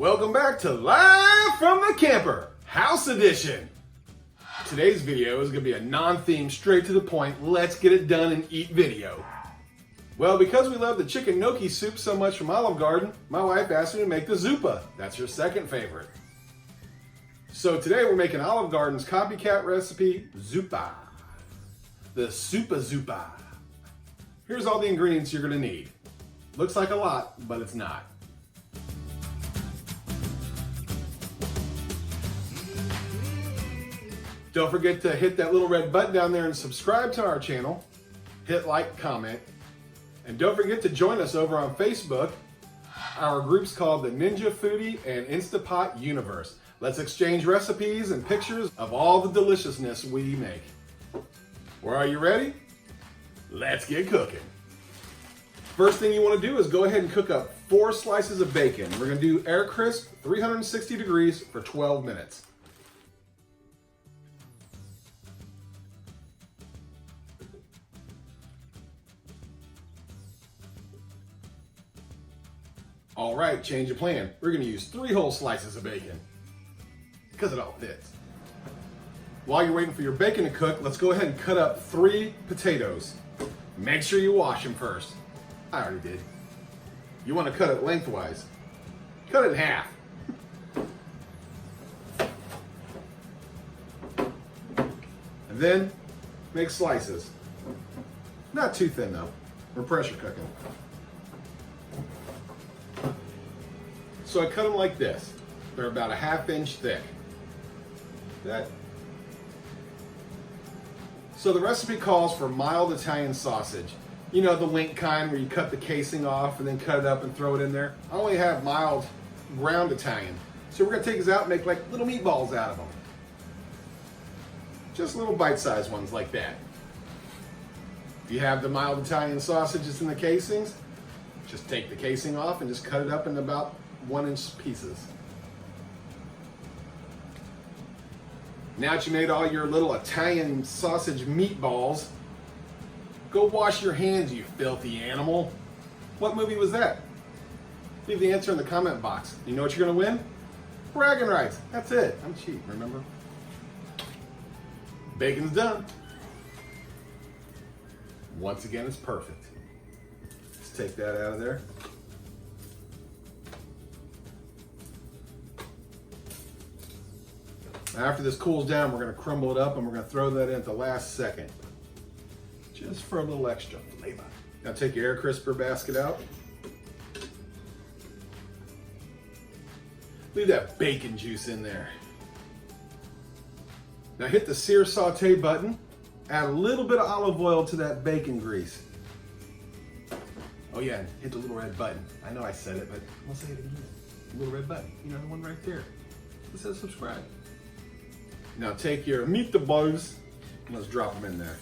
Welcome back to Live from the Camper, House Edition. Today's video is going to be a non-theme, straight to the point, let's get it done and eat video. Well, because we love the chicken gnocchi soup so much from Olive Garden, my wife asked me to make the zuppa. That's her second favorite. So today we're making Olive Garden's copycat recipe, zuppa. The zuppa. Here's all the ingredients you're going to need. Looks like a lot, but it's not. Don't forget to hit that little red button down there and subscribe to our channel. Hit like, comment. And don't forget to join us over on Facebook. Our group's called the Ninja Foodi and Instapot Universe. Let's exchange recipes and pictures of all the deliciousness we make. Well, are you ready? Let's get cooking. First thing you want to do is go ahead and cook up 4 slices of bacon. We're going to do air crisp, 360 degrees for 12 minutes. All right, change of plan. We're going to use 3 whole slices of bacon because it all fits. While you're waiting for your bacon to cook, let's go ahead and cut up 3 potatoes. Make sure you wash them first. I already did. You want to cut it lengthwise. Cut it in half. And then make slices. Not too thin though. We're pressure cooking. So I cut them like this. They're about a 1/2 inch thick. That. So the recipe calls for mild Italian sausage. You know, the link kind where you cut the casing off and then cut it up and throw it in there. I only have mild ground Italian. So we're gonna take these out and make like little meatballs out of them. Just little bite-sized ones like that. If you have the mild Italian sausages in the casings, just take the casing off and just cut it up in about 1-inch pieces. Now that you made all your little Italian sausage meatballs, go wash your hands, you filthy animal. What movie was that? Leave the answer in the comment box. You know what you're gonna win? Bragging rights. That's it. I'm cheap, remember? Bacon's done. Once again, it's perfect. Let's take that out of there. After this cools down, we're going to crumble it up and we're going to throw that in at the last second, just for a little extra flavor. Now take your air crisper basket out. Leave that bacon juice in there. Now hit the sear saute button. Add a little bit of olive oil to that bacon grease. Oh yeah, and hit the little red button. I know I said it, but I'll say it again. The little red button, you know, the one right there. It says subscribe. Now take your meatballs and let's drop them in there.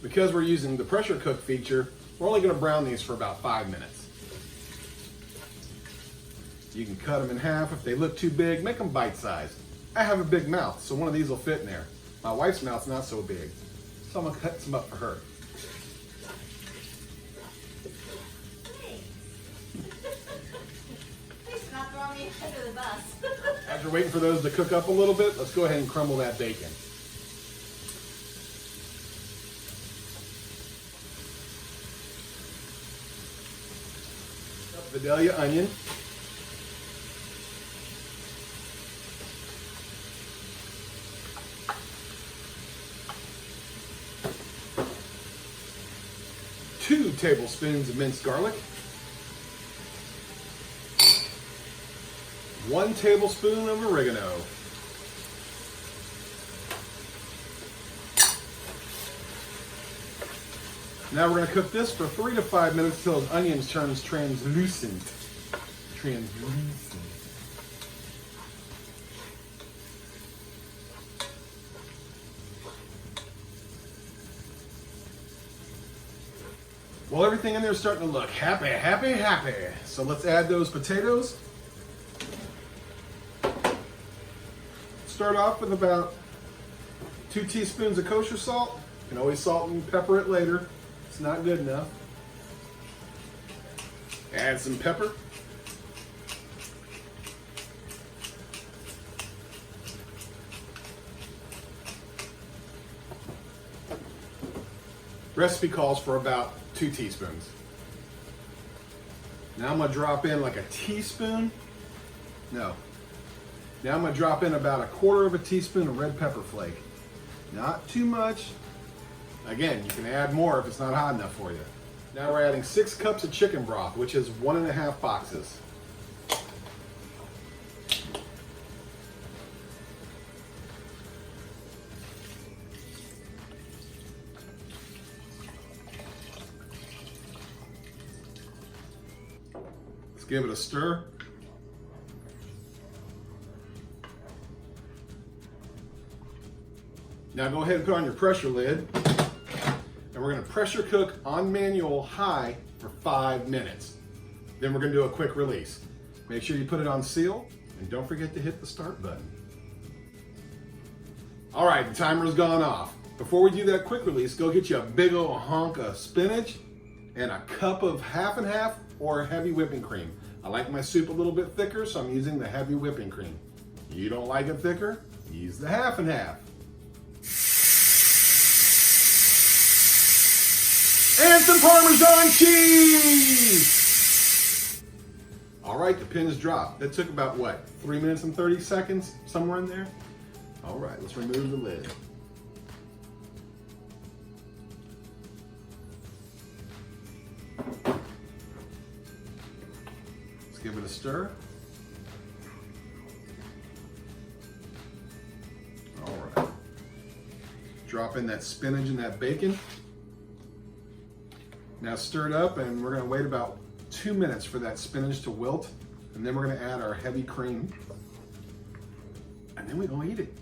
Because we're using the pressure cook feature, we're only going to brown these for about 5 minutes. You can cut them in half. If they look too big, make them bite-sized. I have a big mouth, so one of these will fit in there. My wife's mouth's not so big, so I'm going to cut some up for her. Please not throw me under the bus. As you're waiting for those to cook up a little bit, let's go ahead and crumble that bacon. Vidalia onion. Two tablespoons of minced garlic. 1 tablespoon of oregano. Now we're going to cook this for 3 to 5 minutes until those onions turns translucent. Well, everything in there is starting to look happy. So let's add those potatoes. Start off with about 2 teaspoons of kosher salt. You can always salt and pepper it later. It's not good enough. Add some pepper. Recipe calls for about 2 teaspoons. Now I'm gonna drop in like a teaspoon. No. Now I'm gonna drop in about 1/4 of a teaspoon of red pepper flake. Not too much. Again, you can add more if it's not hot enough for you. Now we're adding 6 cups of chicken broth, which is 1.5 boxes. Let's give it a stir. Now go ahead and put on your pressure lid, and we're gonna pressure cook on manual high for 5 minutes. Then we're gonna do a quick release. Make sure you put it on seal, and don't forget to hit the start button. All right, the timer's gone off. Before we do that quick release, go get you a big old hunk of spinach and a cup of half and half or heavy whipping cream. I like my soup a little bit thicker, so I'm using the heavy whipping cream. You don't like it thicker? Use the half and half. And some Parmesan cheese! All right, the pin is dropped. That took about what, 3 minutes and 30 seconds? Somewhere in there? All right, let's remove the lid. Let's give it a stir. All right. Drop in that spinach and that bacon. Now stir it up, and we're gonna wait about 2 minutes for that spinach to wilt, and then we're gonna add our heavy cream, and then we're gonna eat it.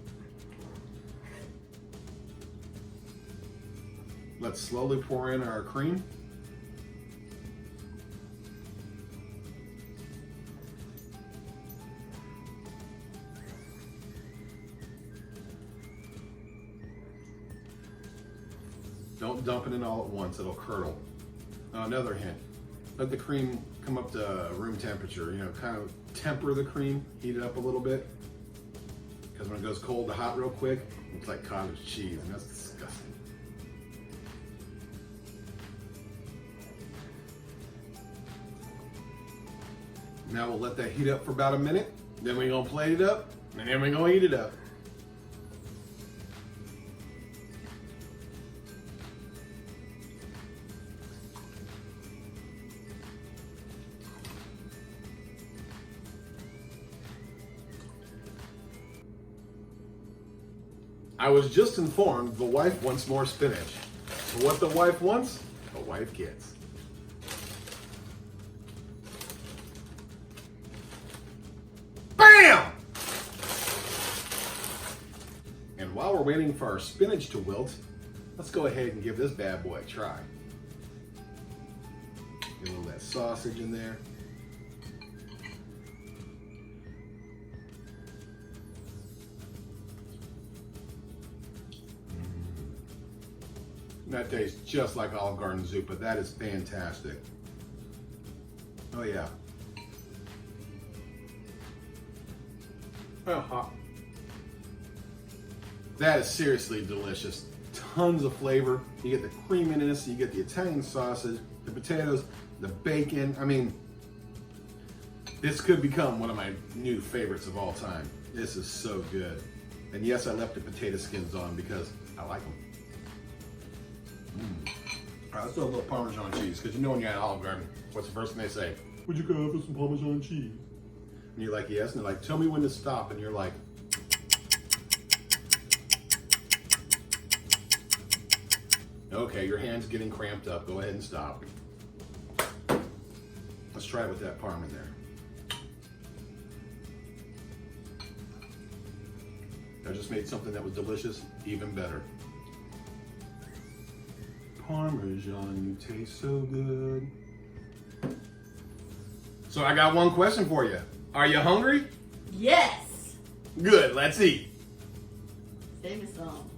Let's slowly pour in our cream. Don't dump it in all at once, it'll curdle. Another hint, let the cream come up to room temperature, you know, kind of temper the cream, heat it up a little bit. Because when it goes cold to hot real quick, it's like cottage cheese, and that's disgusting. Now we'll let that heat up for about a minute, then we're gonna plate it up, and then we're gonna eat it up. I was just informed the wife wants more spinach. So what the wife wants, the wife gets. Bam! And while we're waiting for our spinach to wilt, let's go ahead and give this bad boy a try. Get a little of that sausage in there. That tastes just like Olive Garden Zuppa. That is fantastic. Oh yeah. Oh, that is seriously delicious. Tons of flavor. You get the creaminess, you get the Italian sausage, the potatoes, the bacon. I mean, this could become one of my new favorites of all time. This is so good. And yes, I left the potato skins on because I like them. All right, let's do a little Parmesan cheese, because you know when you're at Olive Garden, what's the first thing they say? Would you go for some Parmesan cheese? And you're like, yes, and they're like, tell me when to stop, and you're like, okay, your hand's getting cramped up, go ahead and stop. Let's try it with that Parm in there. I just made something that was delicious, even better. Parmesan, you taste so good. So I got one question for you. Are you hungry? Yes. Good, let's eat. Save me some.